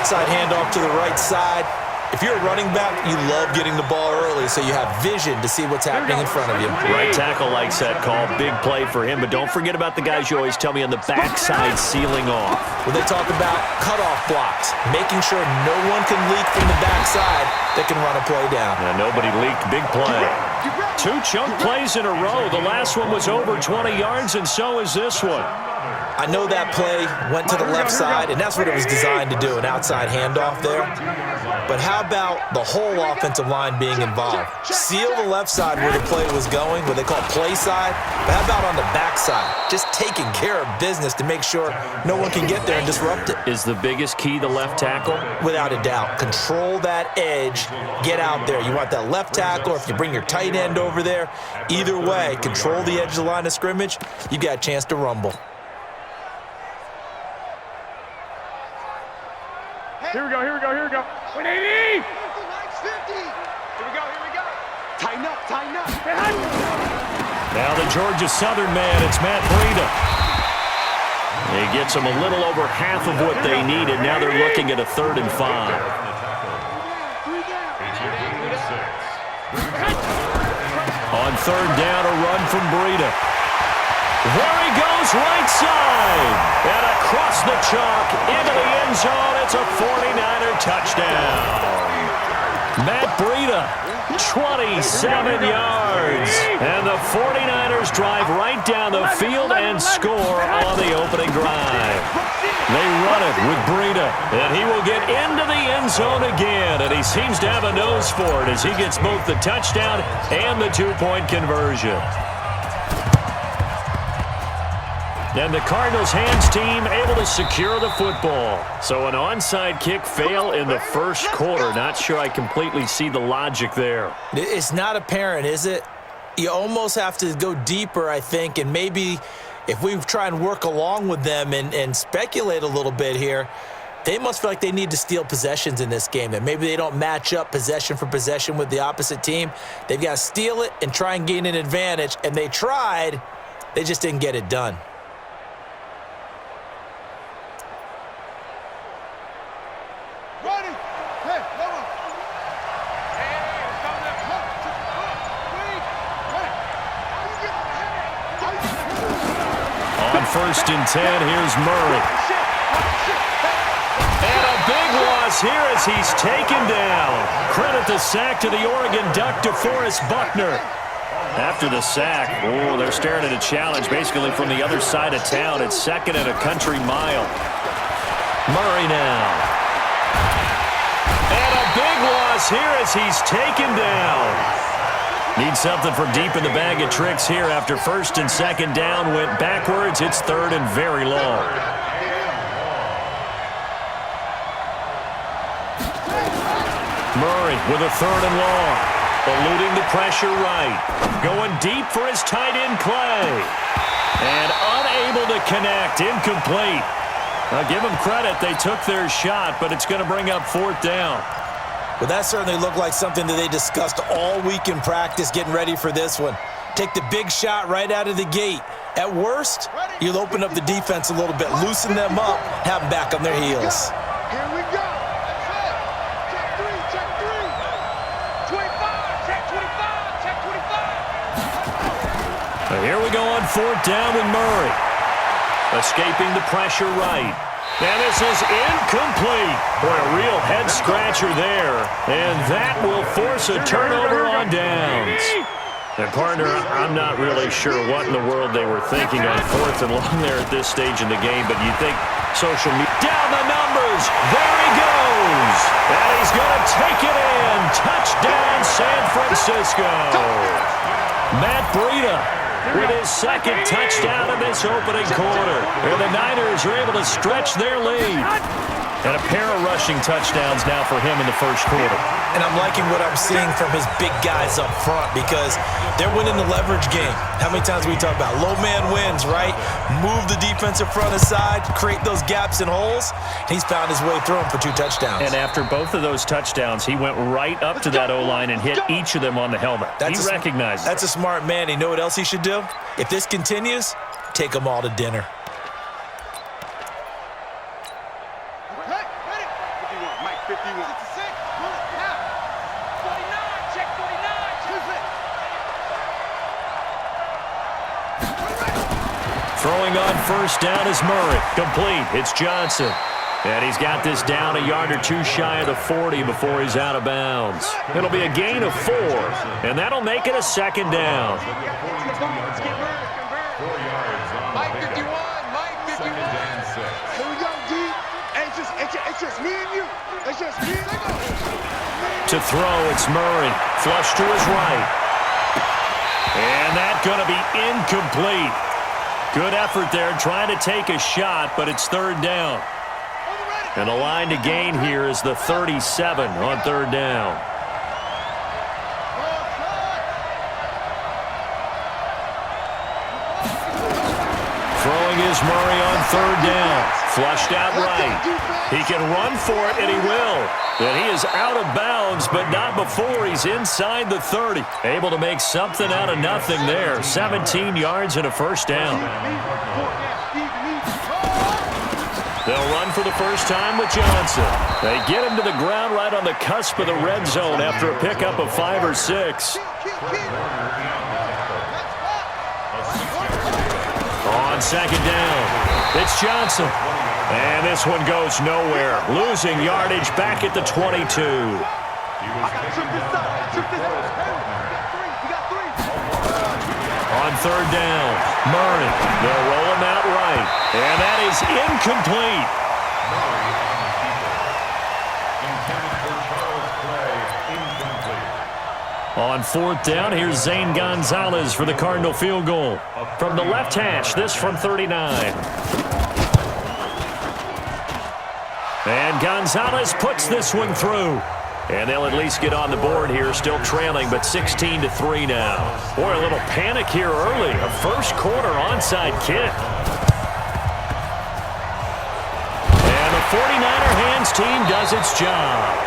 outside handoff to the right side. If you're a running back, you love getting the ball early so you have vision to see what's happening in front of you. Right tackle likes that call. Big play for him, but don't forget about the guys you always tell me on the backside sealing off. Well, they talk about cutoff blocks, making sure no one can leak from the backside that can run a play down. Yeah, nobody leaked. Big play. 2 chunk plays in a row. The last one was over 20 yards, and so is this one. I know that play went to the left side, and that's what it was designed to do, an outside handoff there. But how about the whole offensive line being involved? Seal the left side where the play was going, what they call play side. But how about on the back side? Just taking care of business to make sure no one can get there and disrupt it. Is the biggest key the left tackle? Without a doubt. Control that edge. Get out there. You want that left tackle, or if you bring your tight end over there, either way, control the edge of the line of scrimmage, you got a chance to rumble. Here we go, here we go, here we go. 180! Here we go, here we go. Tighten up, tighten up. Now the Georgia Southern man, it's Matt Breida. He gets them a little over half of what they needed. Now they're looking at a 3rd and 5. On 3rd down, a run from Breida. There he goes, right side. And across the chalk, into the end zone. It's a 49er touchdown. Matt Breida, 27 yards. And the 49ers drive right down the field and score on the opening drive. They run it with Breida, and he will get into the end zone again. And he seems to have a nose for it as he gets both the touchdown and the 2-point conversion. And the Cardinals' hands team able to secure the football. So an onside kick fail in the first quarter. Not sure I completely see the logic there. It's not apparent, is it? You almost have to go deeper, I think, and maybe if we try and work along with them and speculate a little bit here, they must feel like they need to steal possessions in this game, and maybe they don't match up possession for possession with the opposite team. They've got to steal it and try and gain an advantage, and they tried. They just didn't get it done. On 1st and 10, here's Murray. And a big loss here as he's taken down. Credit the sack to the Oregon Duck, DeForest Buckner. After the sack, they're staring at a challenge basically from the other side of town. It's 2nd and a country mile. Murray now. And a big loss here as he's taken down. Need something from deep in the bag of tricks here after 1st and 2nd down. Went backwards. It's 3rd and very long. Murray with a 3rd and long. Eluding the pressure right. Going deep for his tight end Clay. And unable to connect. Incomplete. Now give them credit. They took their shot, but it's going to bring up 4th down. Well, that certainly looked like something that they discussed all week in practice getting ready for this one. Take the big shot right out of the gate. At worst, you'll open up the defense a little bit, loosen them up, have them back on their heels. Here we go. Check 3, check 3. 25, check 25, check 25. Here we go on 4th down with Murray. Escaping the pressure right. And this is incomplete. Boy, a real head-scratcher there. And that will force a turnover on downs. And, partner, I'm not really sure what in the world they were thinking on 4th and long there at this stage in the game, but you think social media... Down the numbers. There he goes. And he's going to take it in. Touchdown, San Francisco. Matt Breida with his 2nd touchdown in this opening quarter. And the Niners are able to stretch their lead. And a pair of rushing touchdowns now for him in the first quarter. And I'm liking what I'm seeing from his big guys up front because they're winning the leverage game. How many times we talk about low man wins, right? Move the defensive front aside, create those gaps and holes. He's found his way through them for 2 touchdowns. And after both of those touchdowns, he went right up to that O-line and hit each of them on the helmet. He recognized it. That's a smart man. You know what else he should do? If this continues, take them all to dinner. Mike 51. 66. Now. 49. Check 49. Throwing on first down is Murray. Complete. It's Johnson. And he's got this down a yard or two shy of the 40 before he's out of bounds. It'll be a gain of 4, and that'll make it a second down. Mike 51. Mike 51. Here we go, D. It's just me and you. It's just me and you. To throw, it's Murray. Flush to his right. And that's going to be incomplete. Good effort there trying to take a shot, but it's third down. And the line to gain here is the 37 on third down. Throwing is Murray on third down. Flushed out right. He can run for it, and he will. And he is out of bounds, but not before he's inside the 30. Able to make something out of nothing there. 17 yards and a first down. They'll run for the first time with Johnson. They get him to the ground right on the cusp of the red zone after a pickup of 5 or 6. On second down, it's Johnson. And this one goes nowhere. Losing yardage back at the 22. On third down, Murray. They'll roll him out right. And that is incomplete. On fourth down, here's Zane Gonzalez for the Cardinal field goal. From the left hash, this from 39. And Gonzalez puts this one through. And they'll at least get on the board here, still trailing, but 16-3 now. Boy, a little panic here early. A first quarter onside kick. And the 49er hands team does its job.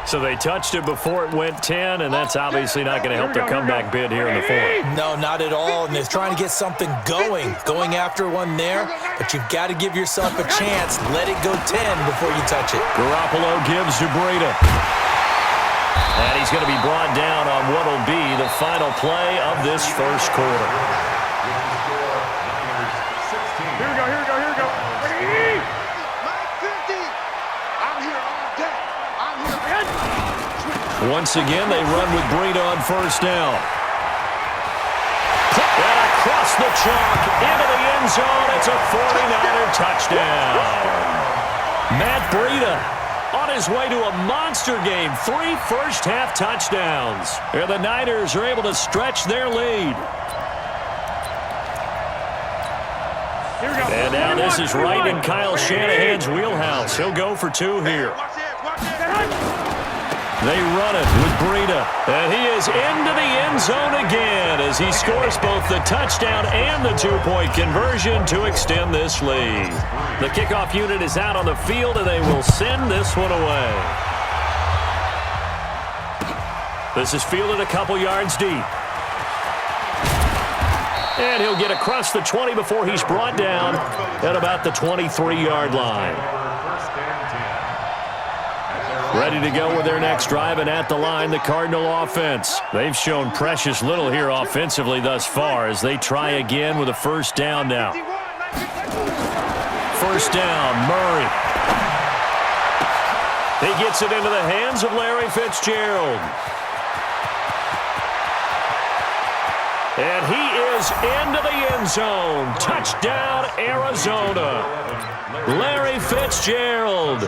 So they touched it before it went 10, and that's obviously not going to help their comeback bid here in the fourth. No, not at all, and they're trying to get something going after one there, but you've got to give yourself a chance. Let it go 10 before you touch it. Garoppolo gives to Breida. And he's going to be brought down on what will be the final play of this first quarter. Here we go. Ready? Mike 50. I'm here all day. Once again, they run with Breida on first down. And across the chalk, into the end zone, it's a 49er touchdown. Matt Breida on his way to a monster game. 3 first-half touchdowns. And the Niners are able to stretch their lead. And now this is right in Kyle Shanahan's wheelhouse. He'll go for 2 here. They run it with Breida, and he is into the end zone again as he scores both the touchdown and the 2-point conversion to extend this lead. The kickoff unit is out on the field, and they will send this one away. This is fielded a couple yards deep. And he'll get across the 20 before he's brought down at about the 23-yard line. Ready to go with their next drive, and at the line, the Cardinal offense. They've shown precious little here offensively thus far as they try again with a first down now. First down, Murray. He gets it into the hands of Larry Fitzgerald. And he is into the end zone. Touchdown, Arizona. Larry Fitzgerald,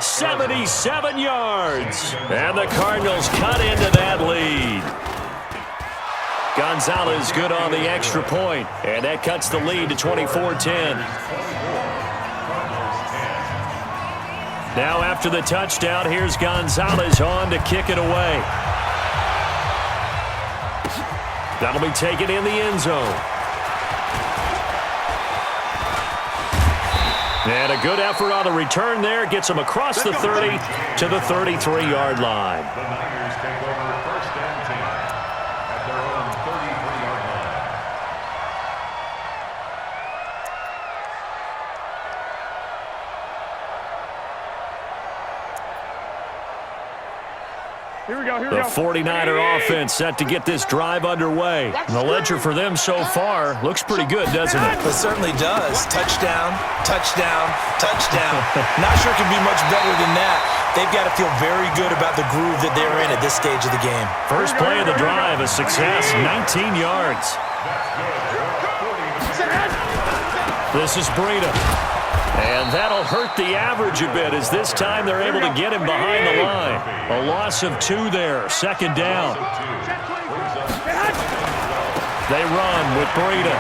77 yards. And the Cardinals cut into that lead. Gonzalez good on the extra point, and that cuts the lead to 24-10. Now after the touchdown, here's Gonzalez on to kick it away. That'll be taken in the end zone. And a good effort on the return there. Gets him across the 30 to the 33-yard line. The Niners take over first and 10 at their own 33-yard The 49er offense set to get this drive underway. And the ledger for them so far looks pretty good, doesn't it? It certainly does. Touchdown, touchdown, touchdown. Not sure it can be much better than that. They've got to feel very good about the groove that they're in at this stage of the game. First play of the drive, a success, 19 yards. This is Breida. And that'll hurt the average a bit as this time they're able to get him behind the line. A loss of 2 there, second down. They run with Breida.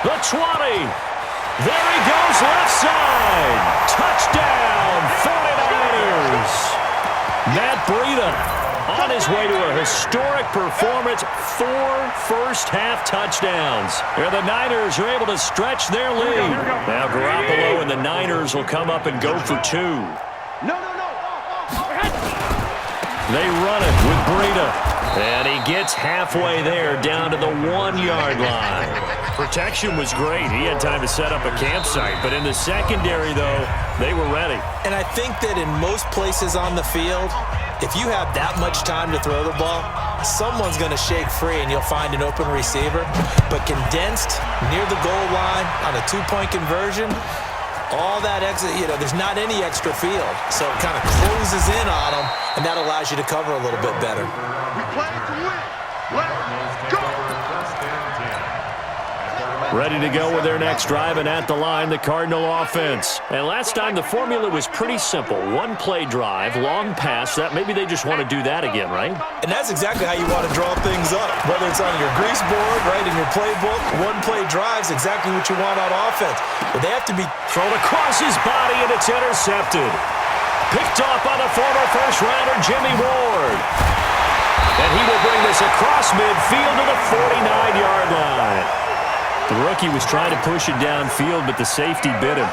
The 20. There he goes left side. Touchdown, 49ers. Matt Breida on his way to a historic performance, 4 first-half touchdowns. Here the Niners are able to stretch their lead. Now Garoppolo and the Niners will come up and go for 2. They run it with Breida. And he gets halfway there down to the 1-yard line. Protection was great. He had time to set up a campsite. But in the secondary, though, they were ready. And I think that in most places on the field, if you have that much time to throw the ball, someone's going to shake free and you'll find an open receiver. But condensed near the goal line on a 2-point conversion, all that extra, there's not any extra field. So it kind of closes in on them, and that allows you to cover a little bit better. We play to win. Let's go. Ready to go with their next drive, and at the line, the Cardinal offense. And last time, the formula was pretty simple. 1-play drive, long pass. That maybe they just want to do that again, right? And that's exactly how you want to draw things up. Whether it's on your grease board, right, in your playbook, 1-play drive's exactly what you want on offense. But they have to be thrown across his body, and it's intercepted. Picked off by the former first-rounder, Jimmy Ward. And he will bring this across midfield to the 49-yard line. The rookie was trying to push it downfield, but the safety bit him.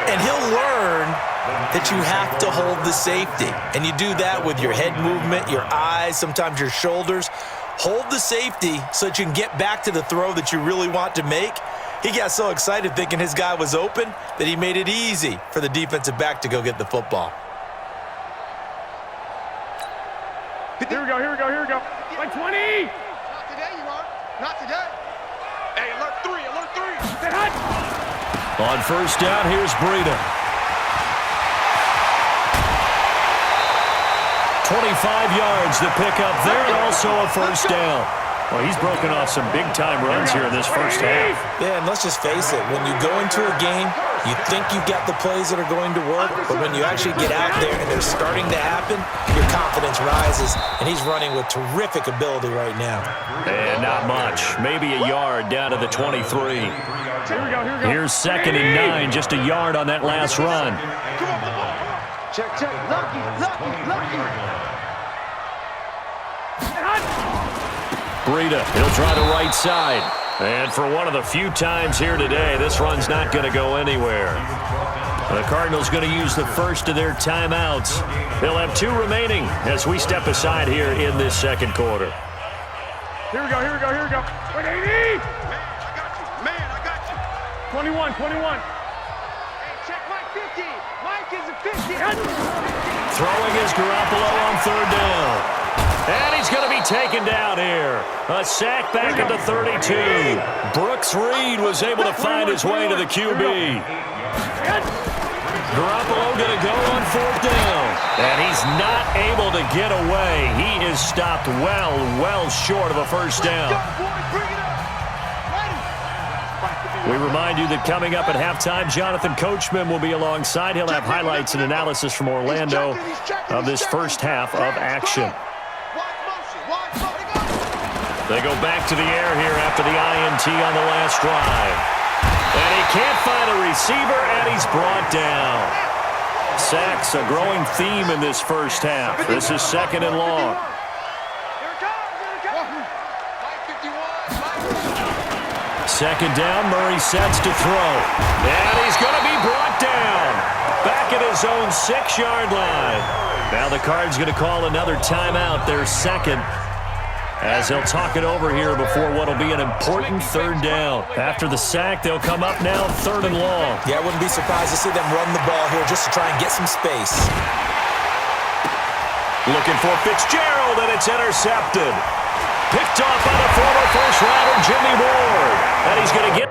And he'll learn that you have to hold the safety. And you do that with your head movement, your eyes, sometimes your shoulders. Hold the safety so that you can get back to the throw that you really want to make. He got so excited thinking his guy was open that he made it easy for the defensive back to go get the football. Here we go. Like 20! Not today, you are. Not today. Hey, alert 3. On first down, here's Breida. 25 yards to pick up there, and also a first down. Well, he's broken off some big-time runs here in this first half. Yeah, and let's just face it. When you go into a game, you think you've got the plays that are going to work, but when you actually get out there and they're starting to happen, your confidence rises, and he's running with terrific ability right now. And not much. Maybe a yard down to the 23. Here we go. Here's 2nd and 9, just a yard on that last run. Check. Lucky. Breida, he'll try the right side. And for one of the few times here today, this run's not going to go anywhere. The Cardinals going to use the first of their timeouts. They'll have 2 remaining as we step aside here in this second quarter. Here we go. 180! Man, I got you. 21. Hey, check Mike 50. Mike is a 50. Throwing is Garoppolo on 3rd down. And he's going to be taken down here. A sack back at the 32. Brooks Reed was able to find his way to the QB. Garoppolo going to go on 4th down. And he's not able to get away. He is stopped well short of a first down. We remind you that coming up at halftime, Jonathan Coachman will be alongside. He'll have highlights and analysis from Orlando of this first half of action. They go back to the air here after the INT on the last drive. And he can't find a receiver, and he's brought down. Sacks, a growing theme in this first half. This is 2nd and long. Second down, Murray sets to throw. And he's going to be brought down. Back at his own 6-yard line. Now the Cards going to call another timeout, their second, as they'll talk it over here before what will be an important 3rd down. After the sack, they'll come up now 3rd and long. Yeah, I wouldn't be surprised to see them run the ball here just to try and get some space. Looking for Fitzgerald, and it's intercepted. Picked off by the former first-rounder Jimmy Ward. And he's going to get...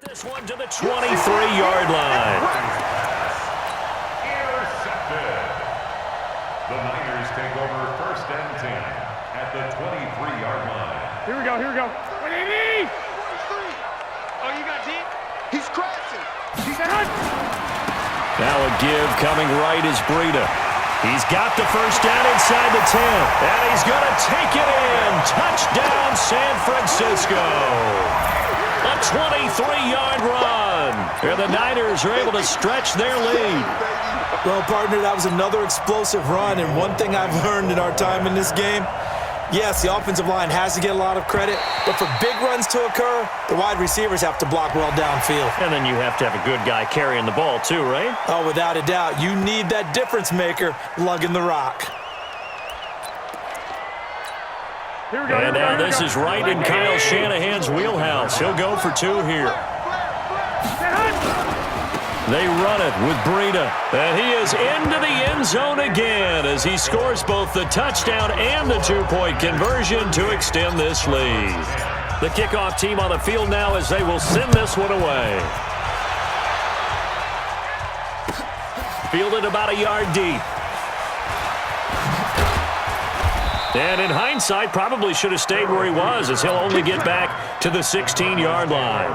this one to the 23-yard line. Intercepted. The Niners take over 1st and 10 at the 23-yard line. Here we go, here we go. Oh, you got hit? He's crashing. He's out. Now a give coming right is Breida. He's got the first down inside the 10. And he's going to take it in. Touchdown, San Francisco. A 23-yard run. And the Niners are able to stretch their lead. Well, partner, that was another explosive run, and one thing I've learned in our time in this game, yes, the offensive line has to get a lot of credit, but for big runs to occur, the wide receivers have to block well downfield. And then you have to have a good guy carrying the ball too, right? Oh, without a doubt. You need that difference maker lugging the rock. Here we go, And now this is right in Kyle Shanahan's wheelhouse. He'll go for 2 here. They run it with Breida. And he is into the end zone again as he scores both the touchdown and the 2-point conversion to extend this lead. The kickoff team on the field now as they will send this one away. Fielded about a yard deep. And in hindsight, probably should have stayed where he was as he'll only get back to the 16-yard line.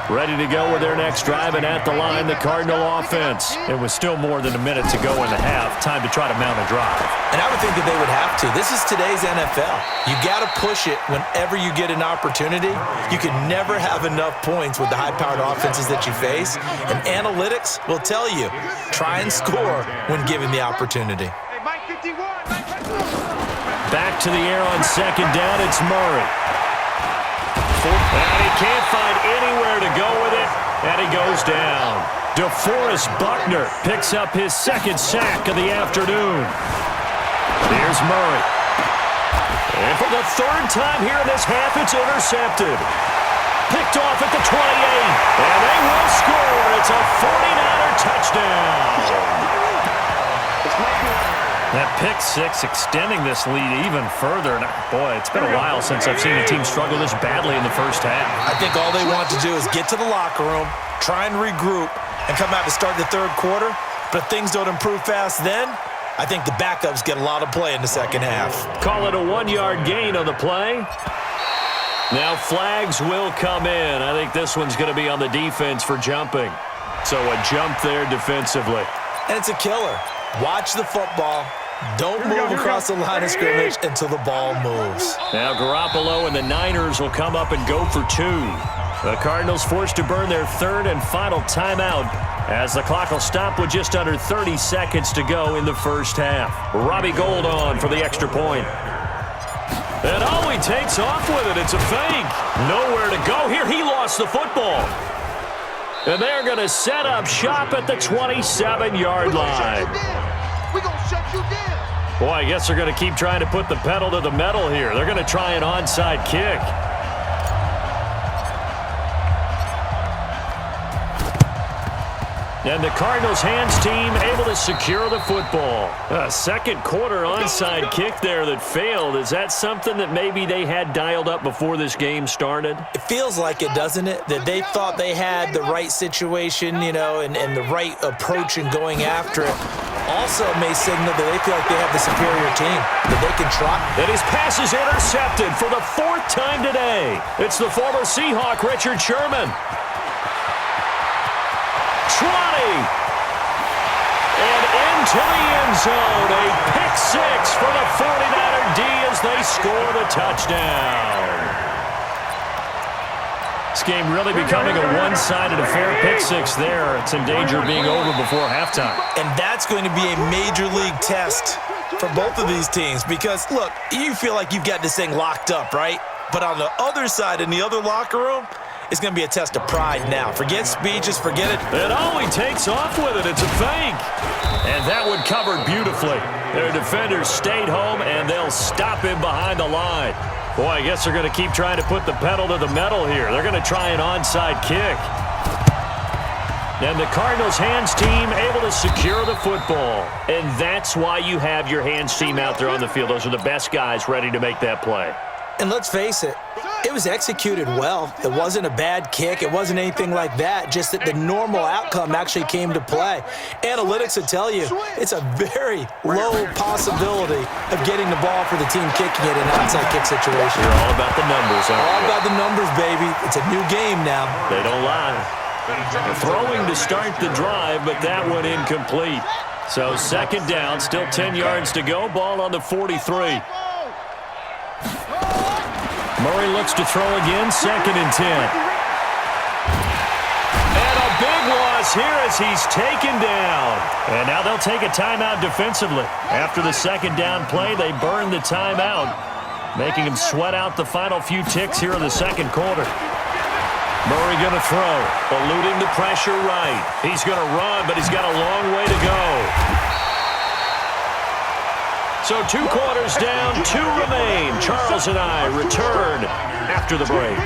Ready to go with their next drive, and at the line, the Cardinal offense. It was still more than a minute to go in the half. Time to try to mount a drive. And I would think that they would have to. This is today's NFL. You got to push it whenever you get an opportunity. You can never have enough points with the high-powered offenses that you face. And analytics will tell you, try and score when given the opportunity. Hey, Mike 51. Back to the air on 2nd down, it's Murray. And he can't find anywhere to go with it, and he goes down. DeForest Buckner picks up his 2nd sack of the afternoon. Here's Murray. And for the 3rd time here in this half, it's intercepted. Picked off at the 28, and they will score. It's a 49er touchdown. That pick 6 extending this lead even further. And boy, it's been a while since I've seen a team struggle this badly in the first half. I think all they want to do is get to the locker room, try and regroup, and come out to start the 3rd quarter. But if things don't improve fast then, I think the backups get a lot of play in the 2nd half. Call it a 1-yard gain on the play. Now flags will come in. I think this one's going to be on the defense for jumping. So a jump there defensively. And it's a killer. Watch the football. Don't move across the line of scrimmage until the ball moves. Now Garoppolo and the Niners will come up and go for 2. The Cardinals forced to burn their 3rd and final timeout as the clock will stop with just under 30 seconds to go in the first half. Robbie Gould on for the extra point. And he takes off with it. It's a fake. Nowhere to go here. He lost the football. And they're going to set up shop at the 27-yard line. We're going to shut you down. Boy, I guess they're going to keep trying to put the pedal to the metal here. They're going to try an onside kick. And the Cardinals hands team able to secure the football. A 2nd quarter onside kick there that failed. Is that something that maybe they had dialed up before this game started? It feels like it, doesn't it? That they thought they had the right situation, you know, and the right approach in going after it. Also may signal that they feel like they have the superior team, that they can try. And his pass is intercepted for the 4th time today. It's the former Seahawk, Richard Sherman. 20. And into the end zone. A pick 6 for the 49er D as they score the touchdown. This game really becoming a one-sided affair. Pick 6 there. It's in danger of being over before halftime. And that's going to be a major league test for both of these teams because, look, you feel like you've got this thing locked up, right? But on the other side, in the other locker room, it's going to be a test of pride now. Forget speeches, forget it. And he takes off with it. It's a fake. And that one covered beautifully. Their defenders stayed home, and they'll stop him behind the line. Boy, I guess they're going to keep trying to put the pedal to the metal here. They're going to try an onside kick. And the Cardinals' hands team able to secure the football. And that's why you have your hands team out there on the field. Those are the best guys ready to make that play. And let's face it, it was executed well. It wasn't a bad kick. It wasn't anything like that. Just that the normal outcome actually came to play. Analytics will tell you it's a very low possibility of getting the ball for the team kicking it in an outside kick situation. You're all about the numbers, aren't you? All about the numbers, baby. It's a new game now. They don't lie. Throwing to start the drive, but that one incomplete. So second down, still 10 yards to go. Ball on the 43. Murray looks to throw again, 2nd and 10. And a big loss here as he's taken down. And now they'll take a timeout defensively. After the second down play, they burn the timeout, making him sweat out the final few ticks here in the second quarter. Murray going to throw, eluding the pressure right. He's going to run, but he's got a long way to go. So 2 quarters down, 2 remain. Charles and I return after the break.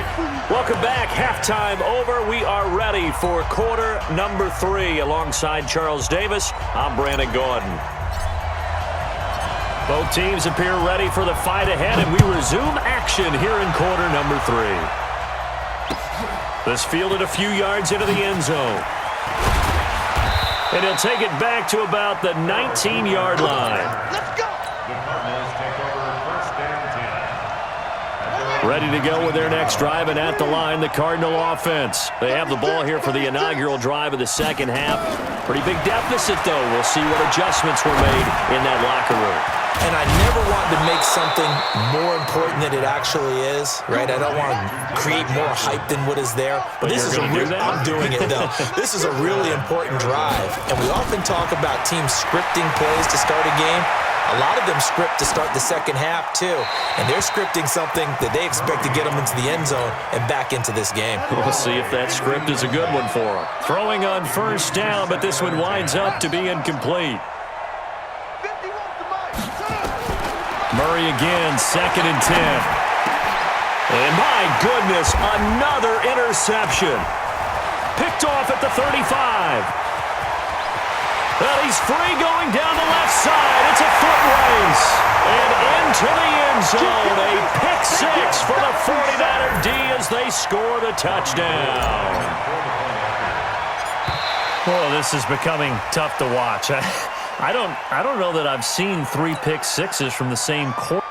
Welcome back. Halftime over. We are ready for quarter number 3. Alongside Charles Davis, I'm Brandon Gordon. Both teams appear ready for the fight ahead, and we resume action here in quarter number 3. This fielded a few yards into the end zone. And he'll take it back to about the 19-yard line. Let's go. The Cardinals take over 1st and 10. Ready to go with their next drive, and at the line, the Cardinal offense. They have the ball here for the inaugural drive of the second half. Pretty big deficit, though. We'll see what adjustments were made in that locker room. And I never want to make something more important than it actually is, right? I don't want to create more hype than what is there. But this is I'm doing it, though. This is a really important drive. And we often talk about teams scripting plays to start a game. A lot of them script to start the second half, too. And they're scripting something that they expect to get them into the end zone and back into this game. We'll see if that script is a good one for them. Throwing on 1st down, but this one winds up to be incomplete. Murray again, 2nd and 10. And my goodness, another interception. Picked off at the 35. Well, he's free going down the left side. It's a foot race. And into the end zone. A pick 6 for the 49er D as they score the touchdown. Oh, this is becoming tough to watch. I don't know that I've seen 3 pick sixes from the same quarter.